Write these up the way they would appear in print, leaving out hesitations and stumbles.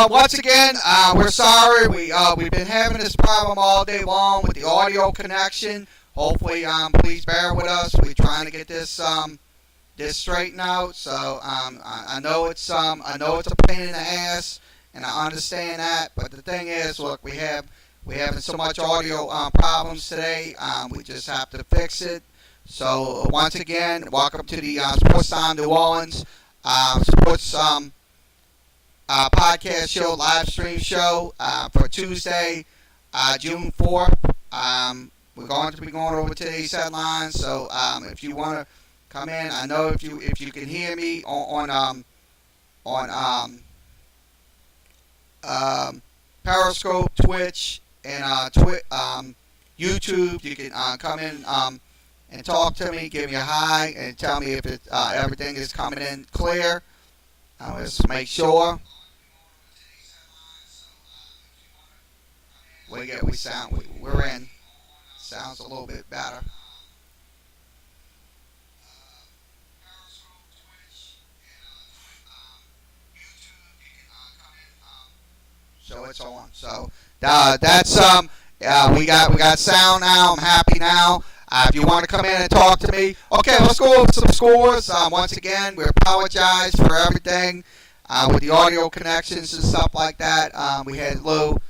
Once again, we're sorry. We've been having this problem all day long with the audio connection. Hopefully, please bear with us. We're trying to get this straightened out. So I know it's a pain in the ass, and I understand that. But the thing is, look, we're having so much audio problems today. We just have to fix it. So once again, welcome to the Sports Time New Orleans Sports podcast show, live stream show for Tuesday, June 4th. We're going to be going over today's headlines. So if you want to come in, I know if you can hear me on Periscope, Twitch, and YouTube, you can come in and talk to me, give me a hi, and tell me if everything is coming in clear. Let's make sure. We're in. Sounds a little bit better. So it's on. So that's we got sound now. I'm happy now. If you want to come in and talk to me, okay, let's go over some scores. Once again, we apologize for everything with the audio connections and stuff like that. We had little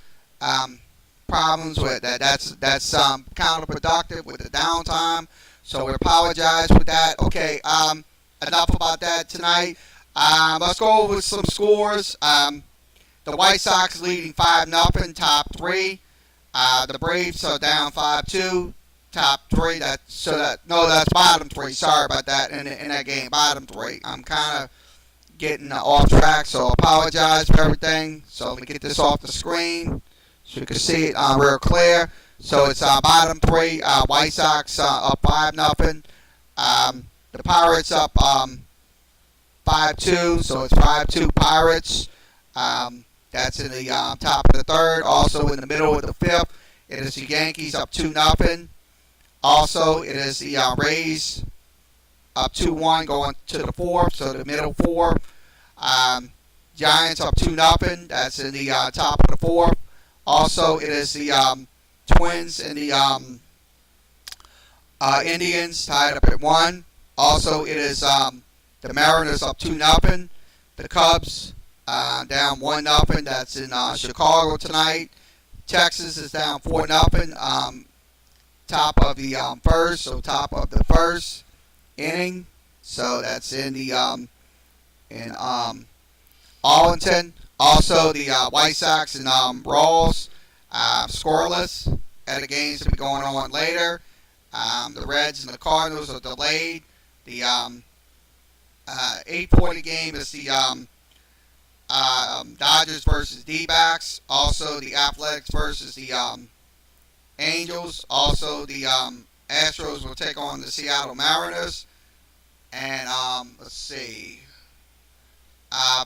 problems with that. That's counterproductive with the downtime. So we apologize for that. Okay, enough about that tonight. Let's go over some scores. The White Sox leading 5-0, top three. The Braves are down 5-2. Top three. That's bottom three. Sorry about that. In that game, bottom three. I'm kind of getting off track, so apologize for everything. So let me get this off the screen so you can see it real clear. So it's bottom three. White Sox up 5-0. The Pirates up 5-2. So it's 5-2 Pirates. That's in the top of the third. Also in the middle of the fifth, it is the Yankees up 2-0. Also, it is the Rays up 2-1 going to the fourth, so the middle four. Giants up 2-0. That's in the top of the fourth. Also, it is the Twins and the Indians tied up at 1. Also, it is the Mariners up 2-0. The Cubs down 1-0. That's in Chicago tonight. Texas is down 4-0. Top of the first, so top of the first inning. So that's in the in Arlington. Also, the White Sox and Royals scoreless. Other games will be going on later. The Reds and the Cardinals are delayed. The 8:40 game is the Dodgers versus D-backs. Also, the Athletics versus the Angels. Also, the Astros will take on the Seattle Mariners. And let's see.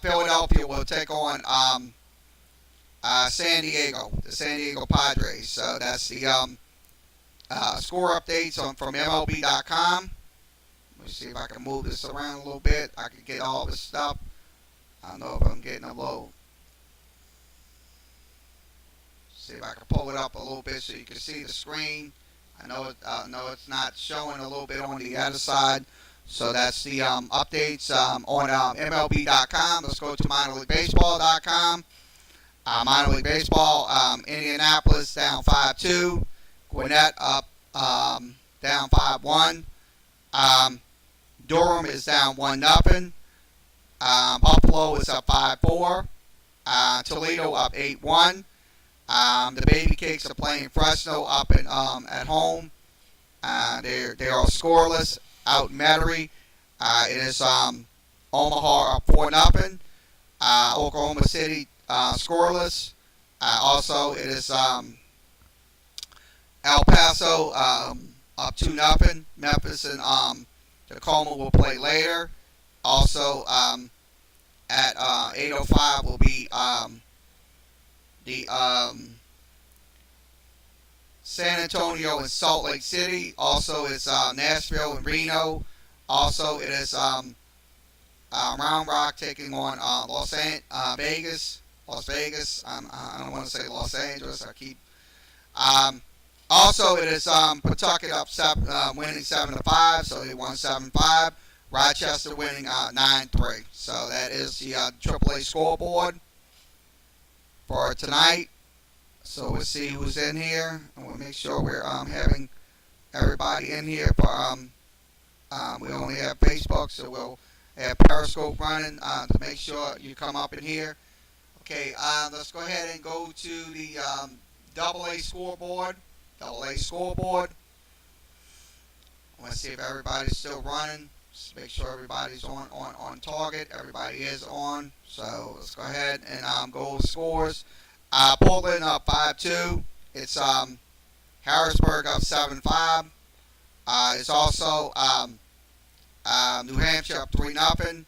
Philadelphia will take on San Diego, the San Diego Padres. So that's the score updates from MLB.com. Let me see if I can move this around a little bit. I can get all this stuff. I don't know if I'm getting a low. See if I can pull it up a little bit so you can see the screen. I know it's not showing a little bit on the other side. So that's the updates on MLB.com. Let's go to minorleaguebaseball.com. Minor League Baseball, Indianapolis down 5-2. Gwinnett up down 5-1. Durham is down 1-0. Buffalo is up 5-4. Toledo up 8-1. The Baby Cakes are playing Fresno up at home. They are scoreless out in Metairie. It is Omaha up 4-0. Oklahoma City scoreless. Also, it is El Paso up 2-0. Memphis and Tacoma will play later. Also, at 8:05 will be the San Antonio and Salt Lake City. Also, it's Nashville and Reno. Also, it is Round Rock taking on Vegas. Las Vegas. I don't want to say Los Angeles. I keep. Um, Also, it is Pawtucket up winning 7-5, so they won 7-5. Rochester winning 9-3. So that is the AAA scoreboard for tonight. So we'll see who's in here, and we'll make sure we're having everybody in here. For we only have Facebook, so we'll have Periscope running to make sure you come up in here. Okay, let's go ahead and go to the AA scoreboard. AA scoreboard. I want to see if everybody's still running. Just make sure everybody's on target. Everybody is on. So let's go ahead and go with scores. Portland up 5-2. It's Harrisburg up 7-5. It's also New Hampshire up 3-0.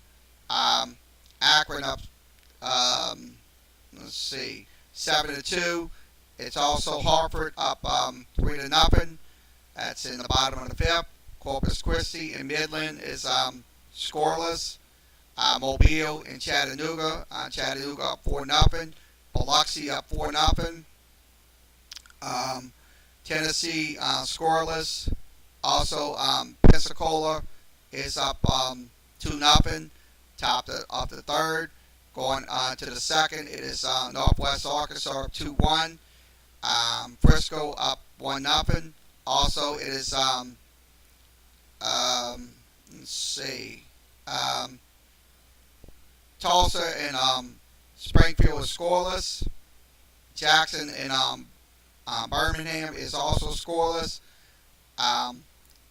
Akron up let's see 7-2. It's also Hartford up 3-0. That's in the bottom of the fifth. Corpus Christi and Midland is scoreless. Mobile and Chattanooga. Chattanooga up 4-0. Biloxi up 4-0. Tennessee scoreless. Also Pensacola is up 2-0. Top of the third. Going to the second, it is Northwest Arkansas up 2-1. Frisco up 1-0. Also, it is let's see, Tulsa and Springfield is scoreless. Jackson and Birmingham is also scoreless.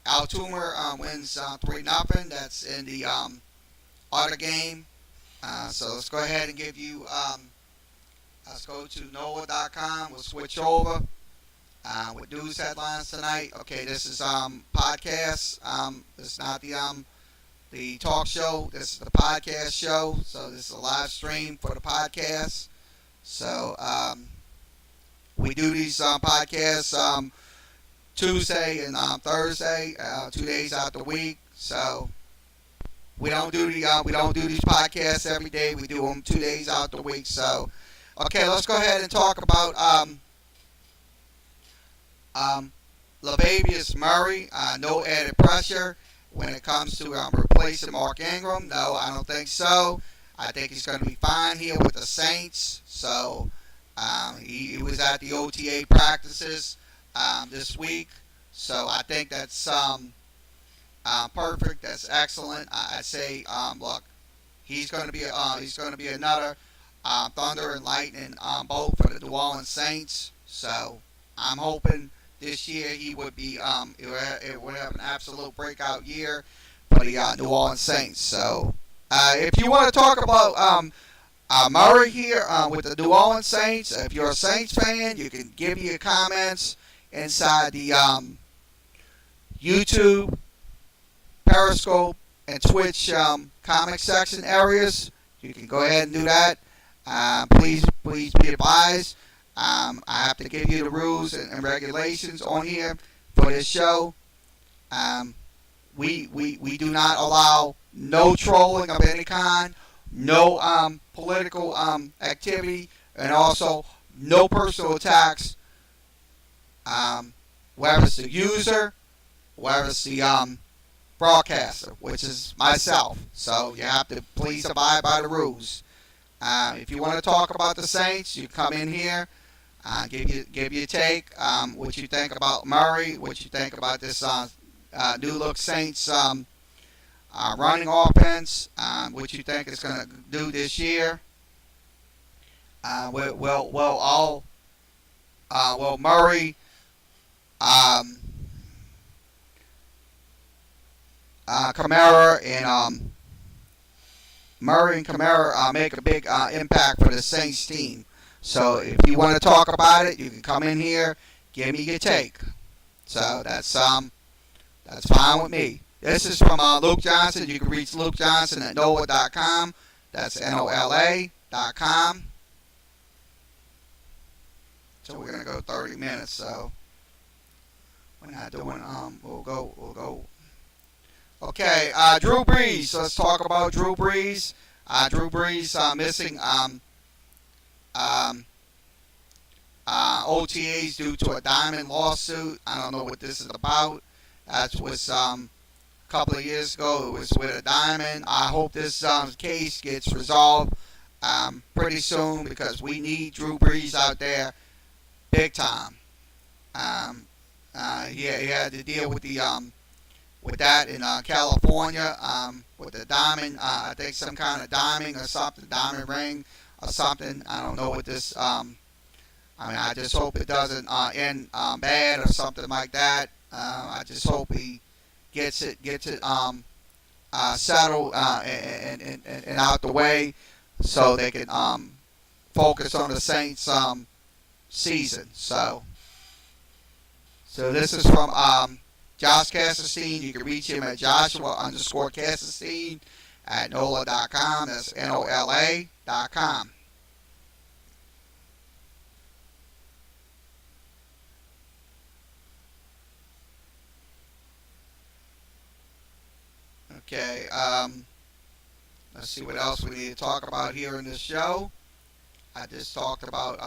Altoona wins 3-0. That's in the other game. So let's go ahead and give you. Let's go to NOLA.com. We'll switch over with news headlines tonight. Okay, this is podcast. This is not the talk show. This is the podcast show. So this is a live stream for the podcast. So we do these podcasts Tuesday and Thursday, 2 days out the week. So we don't do these podcasts every day. We do them 2 days out the week. So okay, let's go ahead and talk about Latavius Murray. No added pressure when it comes to replacing Mark Ingram. No, I don't think so. I think he's going to be fine here with the Saints. So he was at the OTA practices this week. So I think that's perfect. That's excellent. I say, look, he's going to be another thunder and lightning bolt for the New Orleans Saints. So I'm hoping this year he would be it would have an absolute breakout year for the New Orleans Saints. So if you want to talk about Murray here with the New Orleans Saints, if you're a Saints fan, you can give me your comments inside the YouTube, Periscope, and Twitch comment section areas. You can go ahead and do that. Please be advised. I have to give you the rules and regulations on here for this show. We do not allow no trolling of any kind, no political activity, and also no personal attacks. Whether it's the user, whether it's the broadcaster, which is myself. So you have to please abide by the rules. If you want to talk about the Saints, you come in here, give you a take, what you think about Murray, what you think about this new look Saints running offense, what you think it's going to do this year. Murray, Kamara and Murray and Kamara make a big impact for the Saints team. So if you want to talk about it, you can come in here, give me your take. So that's fine with me. This is from Luke Johnson. You can reach Luke Johnson at NOLA.com. That's NOLA.com. So we're gonna go 30 minutes. So we're not doing. We'll go. Okay, Drew Brees. Let's talk about Drew Brees. Drew Brees missing um, OTAs due to a diamond lawsuit. I don't know what this is about. That was a couple of years ago. It was with a diamond. I hope this case gets resolved pretty soon because we need Drew Brees out there big time. Yeah, he had to deal with the with that in California with the diamond. I think some kind of diamond or something, diamond ring or something. I don't know what this. I mean, I just hope it doesn't end bad or something like that. I just hope he gets it settled and out the way so they can focus on the Saints season. So this is from Josh Castenstein. You can reach him at Joshua_Castenstein at NOLA.com. That's NOLA.com. Okay, let's see what else we need to talk about here in this show. I just talked about,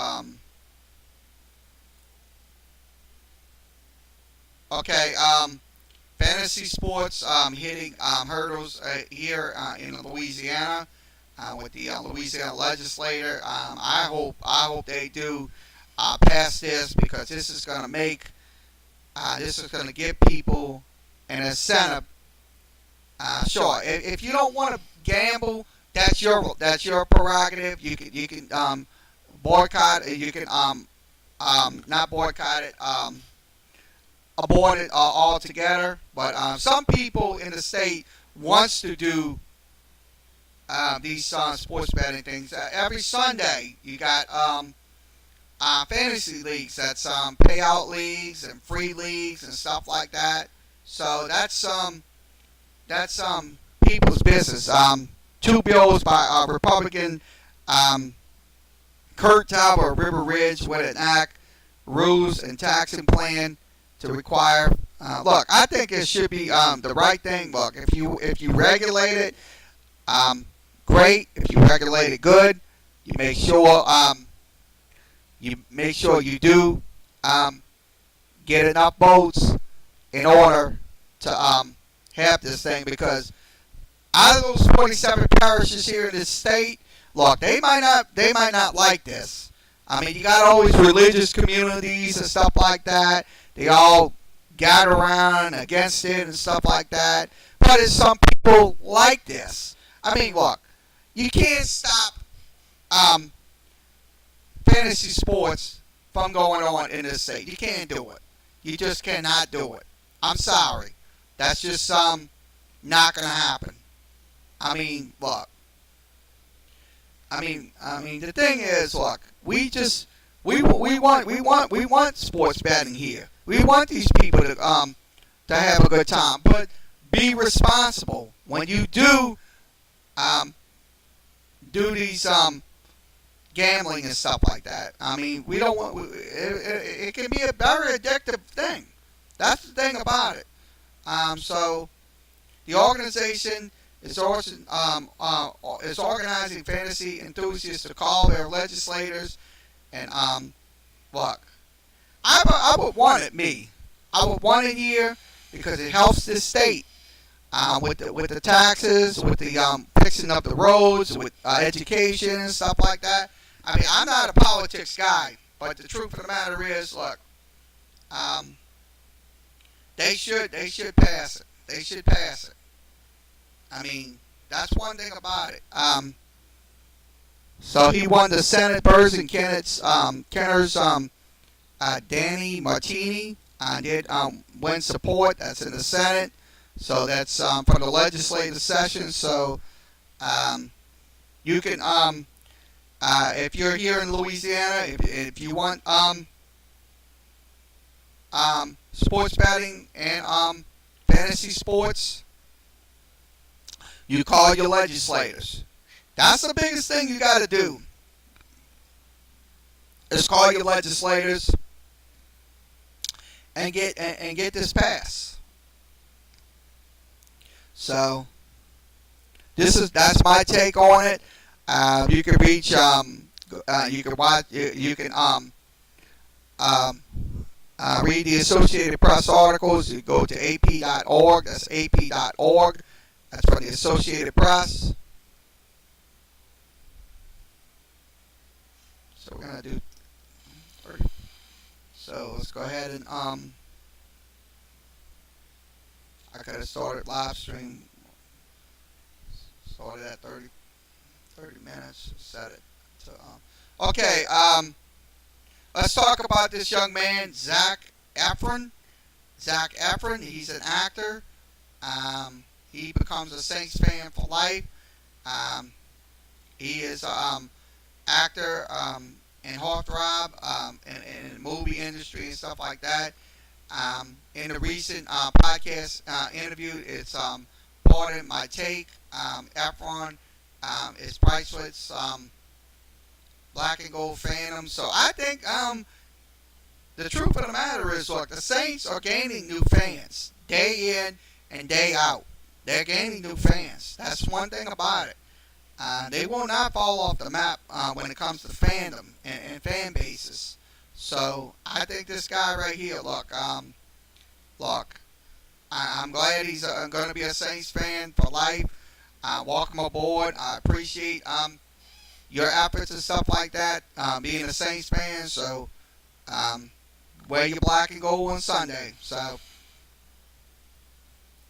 okay, fantasy sports hitting hurdles here in Louisiana with the Louisiana legislator. I hope they do pass this because this is going to make, this is going to give people an incentive. Sure. If you don't want to gamble, that's your prerogative. You can boycott it. You can not boycott it. Abort it altogether. But some people in the state wants to do these sports betting things. Every Sunday you got fantasy leagues. That's payout leagues and free leagues and stuff like that. So that's people's business. Two bills by Republican Kurt Talbot of River Ridge would enact rules and taxing plan to require. Look, I think it should be the right thing. Look, if you regulate it, great. If you regulate it good, you make sure you do get enough votes in order to have this thing, because out of those 47 parishes here in this state, look, they might not like this. I mean, you got all these religious communities and stuff like that. They all gather around against it and stuff like that. But it's some people like this. I mean, look, you can't stop fantasy sports from going on in this state. You can't do it. You just cannot do it. I'm sorry. That's just not going to happen. I mean, look. I mean, the thing is, look, we want sports betting here. We want these people to have a good time, but be responsible when you do these gambling and stuff like that. I mean, we don't want it can be a very addictive thing. That's the thing about it. So the organization is organizing fantasy enthusiasts to call their legislators, and look, I would want it. I would want it here because it helps this state with the taxes, with the fixing up the roads, with education and stuff like that. I mean, I'm not a politics guy, but the truth of the matter is, look, they should pass it. They should pass it. I mean, that's one thing about it. So he won the Senate Burrs and Kenner's Danny Martini did win support. That's in the Senate. So that's from the legislative session. So you can, if you're here in Louisiana, if you want sports betting and fantasy sports, you call your legislators. That's the biggest thing you got to do. Is call your legislators and get this passed. So that's my take on it. You can reach You can watch. You can um, read the Associated Press articles. You go to ap.org. That's ap.org. That's for the Associated Press. So we're gonna do. So let's go ahead and I could have started live stream. Started at 30 minutes. Set it to Okay. Let's talk about this young man, Zac Efron. Zac Efron. He's an actor. He becomes a Saints fan for life. He is actor in heartthrob in the movie industry and stuff like that. In a recent podcast interview, it's Pardon My Take. Efron is Pricewood's Black and Gold Phantom. So I think the truth of the matter is, look, the Saints are gaining new fans day in and day out. They're gaining new fans. That's one thing about it. They will not fall off the map when it comes to fandom and fan bases. So I think this guy right here, look, I'm glad he's going to be a Saints fan for life. Welcome aboard. I appreciate your efforts and stuff like that, being a Saints fan. So wear your black and gold on Sunday. So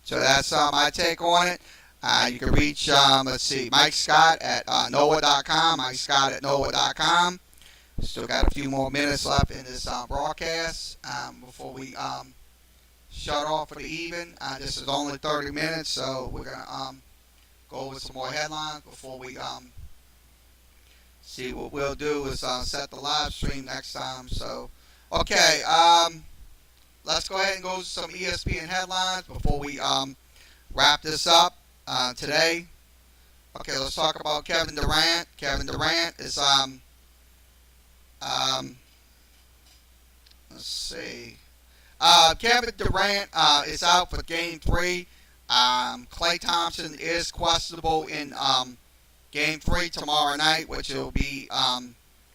that's my take on it. You can reach, let's see, Mike Scott at NOAH.com, Mike Scott at NOAH.com. Still got a few more minutes left in this broadcast before we shut off for the evening. This is only 30 minutes, so we're going to go over some more headlines before we see. What we'll do is set the live stream next time. So, okay, let's go ahead and go to some ESPN headlines before we wrap this up today. Okay, let's talk about Kevin Durant. Kevin Durant is let's see. Kevin Durant is out for Game 3. Klay Thompson is questionable in Game 3 tomorrow night, which will be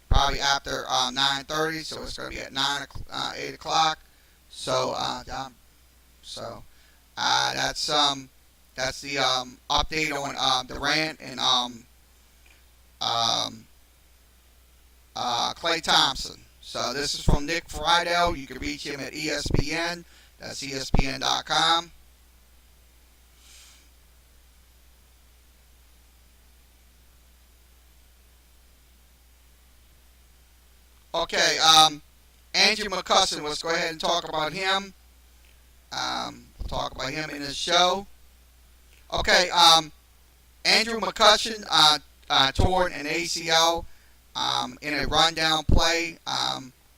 probably after 9:30. So it's going to be at 8 o'clock. So that's the update on Durant and Klay Thompson. So this is from Nick Friedel. You can reach him at ESPN. That's ESPN.com. Okay, Andrew McCutchen. Let's go ahead and talk about him. We'll talk about him in the show. Okay, Andrew McCutchen tore an ACL in a rundown play.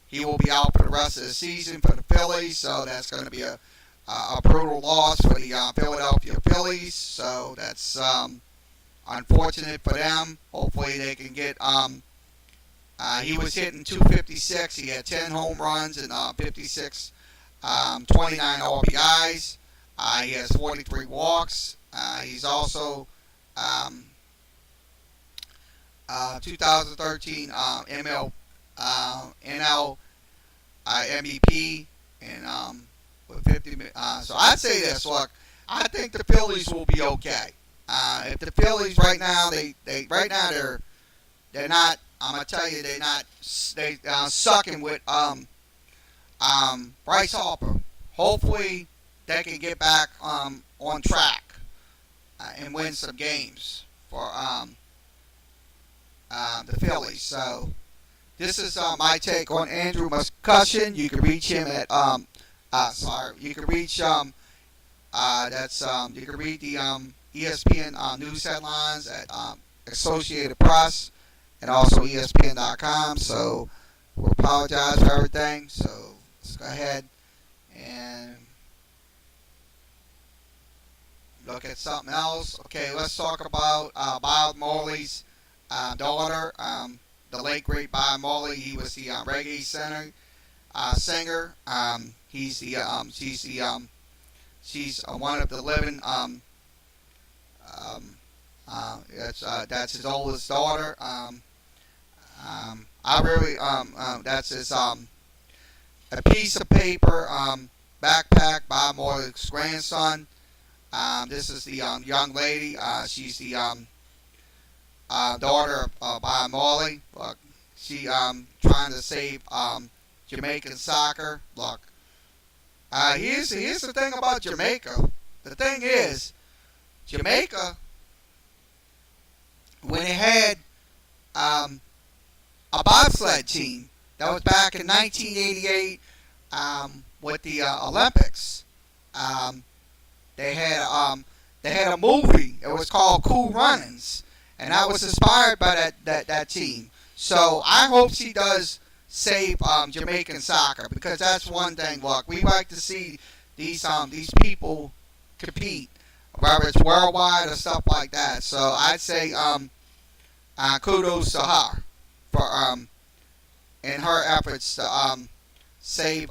He will be out for the rest of the season for the Phillies, so that's going to be a brutal loss for the Philadelphia Phillies. So that's unfortunate for them. Hopefully they can get. He was hitting 256. He had 10 home runs and 56, 29 RBIs. He has 43 walks. He's also 2013 NL MVP and with 50. So I'd say this. Look, I think the Phillies will be okay. If the Phillies right now, they're not. I'm gonna tell you, they're not. They sucking with Bryce Harper. Hopefully, they can get back on track and win some games for the Phillies. So this is my take on Andrew McCutchen. You can reach him at you can reach you can read the ESPN news headlines at Associated Press and also ESPN.com. So we apologize for everything. So let's go ahead and look at something else. Okay, let's talk about Bob Marley's daughter, the late great Bob Marley. He was the reggae singer. She's one of the living. That's his oldest daughter. I really that's his a piece of paper backpack by Morley's grandson. This is the young lady. She's the daughter of Bob Marley. Look, she trying to save Jamaican soccer. Look, here's the thing about Jamaica. The thing is, Jamaica, when it had a bobsled team, that was back in 1988 with the Olympics. They had a movie. It was called Cool Runnings, and I was inspired by that team. So I hope she does save Jamaican soccer, because that's one thing. Look, we like to see these people compete, whether it's worldwide or stuff like that. So I'd say kudos to her for in her efforts to save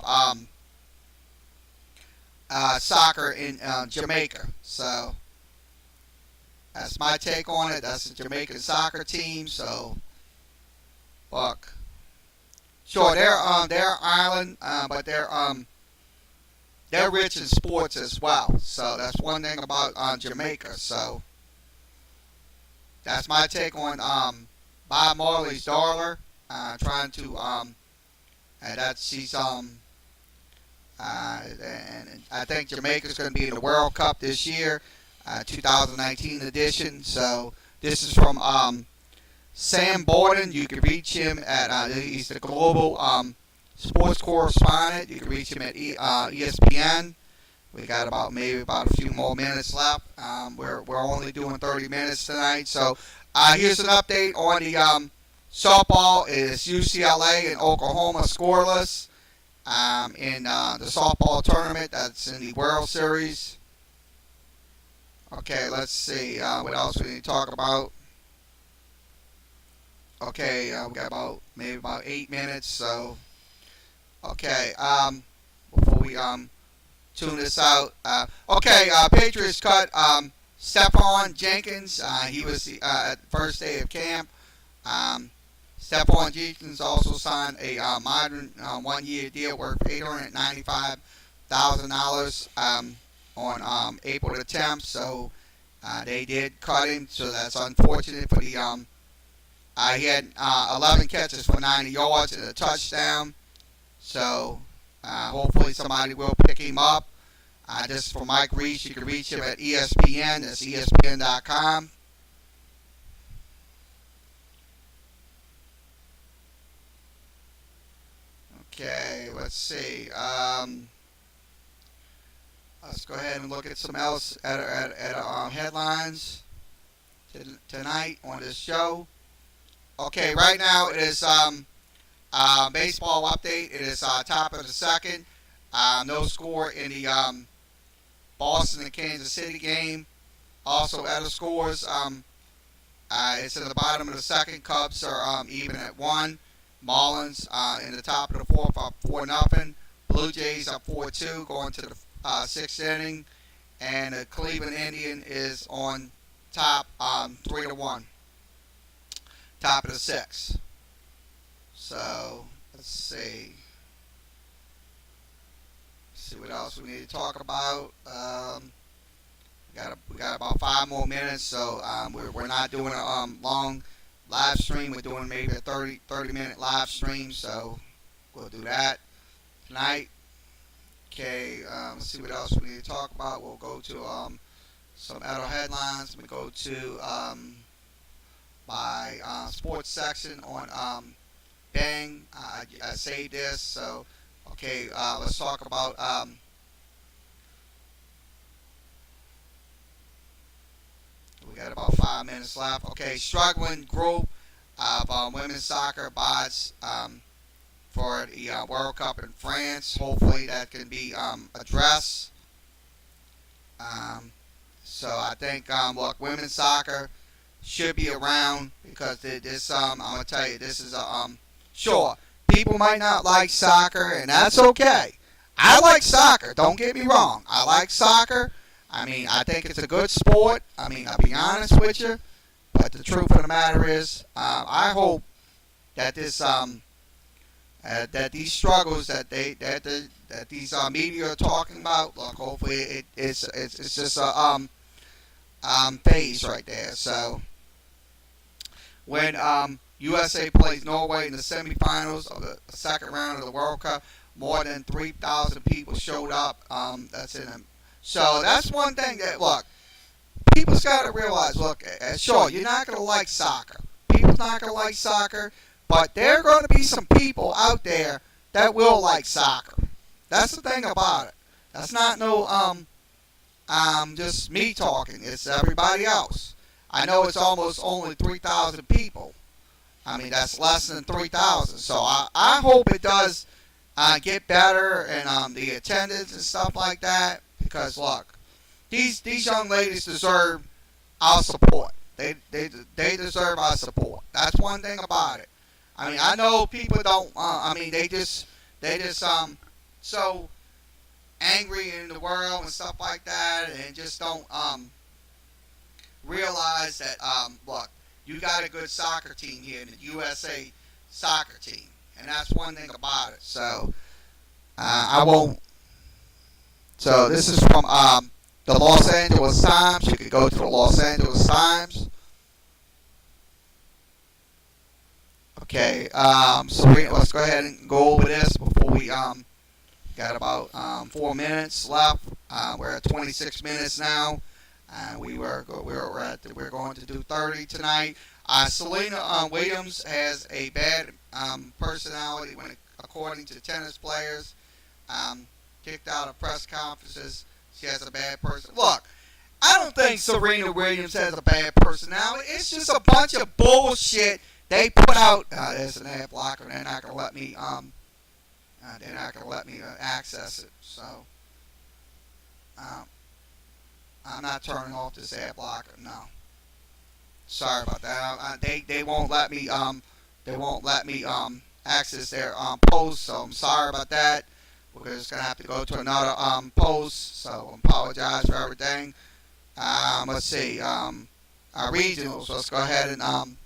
soccer in Jamaica. So that's my take on it. That's the Jamaican soccer team. So look, sure they're island, but they're rich in sports as well. So that's one thing about Jamaica. So that's my take on Bob Marley's daughter trying to and that she's and I think Jamaica's going to be in the World Cup this year, 2019 edition. So this is from Sam Borden. You can reach him at he's the global sports correspondent. You can reach him at ESPN. We got maybe about a few more minutes left. We're only doing 30 minutes tonight. So here's an update on the softball. It's UCLA and Oklahoma scoreless in the softball tournament. That's in the World Series. Okay, let's see what else we need to talk about. Okay, we got maybe about 8 minutes. So okay, before we tune this out. Okay, Patriots cut Stephon Jenkins. He was the first day of camp. Stephon Jenkins also signed a modern 1-year deal worth $895,000 on April the 10th. So they did cut him. So that's unfortunate for the. He had 11 catches for 90 yards and a touchdown. So hopefully somebody will pick him up. This is for Mike Reese. You can reach him at ESPN. That's ESPN.com. Okay, let's see. Let's go ahead and look at some else at headlines tonight on this show. Okay, right now it is baseball update. It is top of the second. No score in the Boston and Kansas City game. Also, other scores. It's in the bottom of the second. Cubs are even at 1. Marlins in the top of the fourth up 4-0. Blue Jays up 4-2 going to the 6th inning. And the Cleveland Indian is on top 3-1. Top of the 6th. So let's see. See what else we need to talk about. We got about 5 more minutes, so we're not doing a long live stream. We're doing maybe a 30-minute live stream, so we'll do that tonight. Okay, let's see what else we need to talk about. We'll go to some other headlines. We go to my sports section on Bang. I saved this, so okay. Let's talk about we got about 5 minutes left. Okay, struggling group of women's soccer bots for the World Cup in France. Hopefully that can be addressed. So I think look, women's soccer should be around because this I'm gonna tell you, this is a sure, people might not like soccer, and that's okay. I like soccer, don't get me wrong. I like soccer. I mean, I think it's a good sport. I mean, I'll be honest with you. But the truth of the matter is, I hope that this that these struggles that these media are talking about. Look, hopefully it's just a phase right there. So when USA plays Norway in the semifinals of the second round of the World Cup, more than 3,000 people showed up. That's in them. So that's one thing that, look, people's got to realize. Look, sure, you're not going to like soccer. People's not going to like soccer, but there are going to be some people out there that will like soccer. That's the thing about it. That's not no just me talking. It's everybody else. I know it's almost only 3,000 people. I mean, that's less than 3,000. So I hope it does get better and the attendance and stuff like that. Because look, these young ladies deserve our support. They deserve our support. That's one thing about it. I mean, I know people don't. I mean, they just so angry in the world and stuff like that, and just don't realize that look, you got a good soccer team here in the USA soccer team, and that's one thing about it. So I won't. So this is from the Los Angeles Times. You can go to the Los Angeles Times. Okay, so let's go ahead and go over this before we got about 4 minutes left. We're at 26 minutes now. We're going to do 30 tonight. Serena Williams has a bad personality according to tennis players. Kicked out of press conferences. She has a bad person. Look, I don't think Serena Williams has a bad personality. It's just a bunch of bullshit they put out. There's an ad blocker. They're not gonna let me. They're not gonna let me access it. So I'm not turning off this ad blocker. No. Sorry about that. They won't let me. They won't let me access their post. So I'm sorry about that. We're just going to have to go to another post, so I apologize for everything. Let's see, our regionals, let's go ahead and,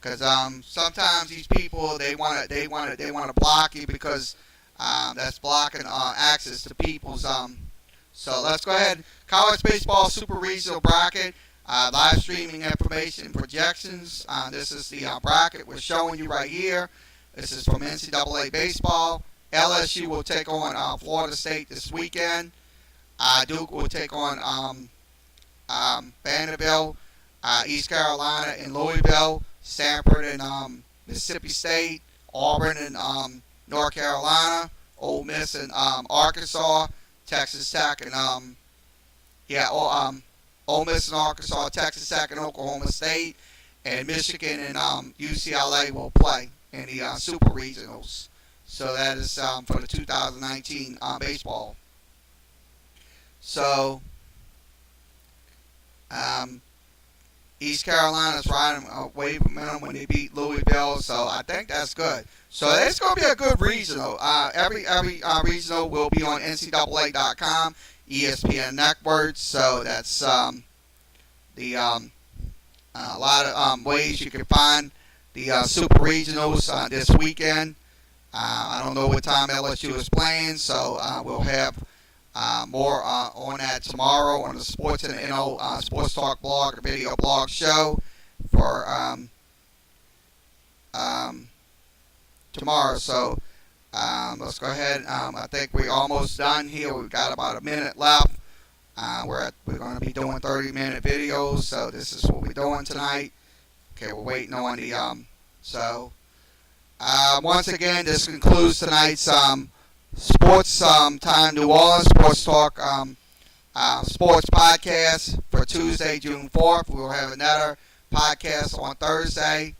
because sometimes these people, they want to block you because that's blocking access to people's, so let's go ahead, college baseball super regional bracket, live streaming information and projections. This is the bracket we're showing you right here. This is from NCAA baseball. LSU will take on Florida State this weekend. Duke will take on Vanderbilt. East Carolina and Louisville. Stanford and Mississippi State. Auburn and North Carolina. Ole Miss and Arkansas. Texas Tech and Ole Miss and Arkansas, Texas Tech and Oklahoma State. And Michigan and UCLA will play in the Super Regionals. So that is for the 2019 baseball. So East Carolina's riding away from them when they beat Louisville. So I think that's good. So it's going to be a good regional. Every regional will be on NCAA.com, ESPN Networks. So that's a lot of ways you can find the Super Regionals this weekend. I don't know what time LSU is playing, so we'll have more on that tomorrow on the Sports and NO Sports Talk blog or video blog show for tomorrow. So let's go ahead. I think we're almost done here. We've got about a minute left. We're going to be doing 30-minute videos, so this is what we're doing tonight. Okay, we're waiting on the once again, this concludes tonight's Sports Time New Orleans Sports Talk Sports Podcast for Tuesday, June 4th. We will have another podcast on Thursday,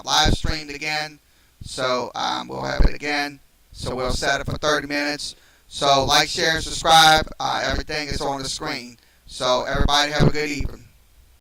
live streamed again. So we'll have it again. So we'll set it for 30 minutes. So like, share, and subscribe. Everything is on the screen. So everybody have a good evening.